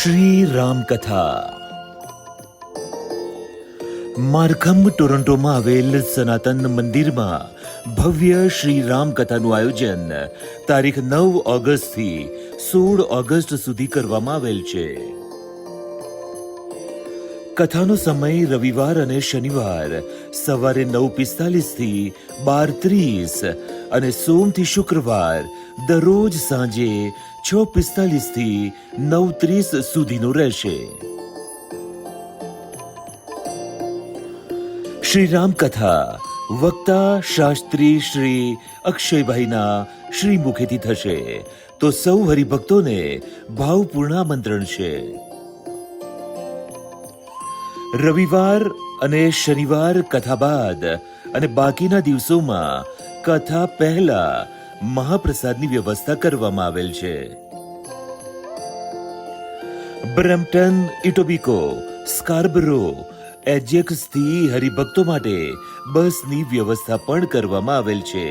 શ્રી રામ કથા. માર્ખમ ટોરન્ટોમાં આવેલ સનાતન મંદિરમાં ભવ્ય શ્રી રામ કથાનું આયોજન તારીખ 9 ઓગસ્ટથી 16 ઓગસ્ટ સુધી કરવામાં આવેલ છે. કથાનો સમય રવિવાર અને શનિવાર સવારે 9:45 થી 12:30 અને સોમથી શુક્રવાર દરરોજ સાંજે 6:45 થી 9:30 સુધીનો રહેશે. શ્રી રામ કથા વક્તા શાસ્ત્રી શ્રી અક્ષયભાઈના શ્રી મુખેથી થશે, તો સૌ હરિભક્તોને ભાવપૂર્ણ આમંત્રણ છે. રવિવાર અને શનિવાર કથા બાદ અને બાકીના દિવસોમાં કથા પહેલા મહાપ્રસાદની વ્યવસ્થા કરવામાં આવેલ છે. બ્રેમ્પટન, ઇટોબિકો, સ્કાર્બરો, એજેક્સથી હરિભક્તો માટે બસની વ્યવસ્થા પણ કરવામાં આવેલ છે.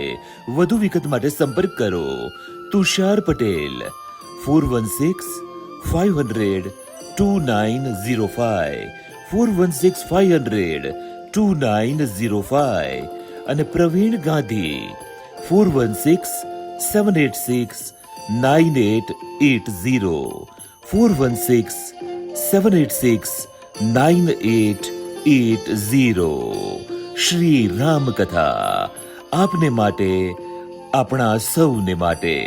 વધુ વિગત માટે સંપર્ક કરો તુષાર પટેલ 416-500-2905 416-500-2905 અને પ્રવીણ ગાંધી 416-786-9880 416-786-9880. શ્રી રામ કથા આપને માટે, આપણા સૌને માટે.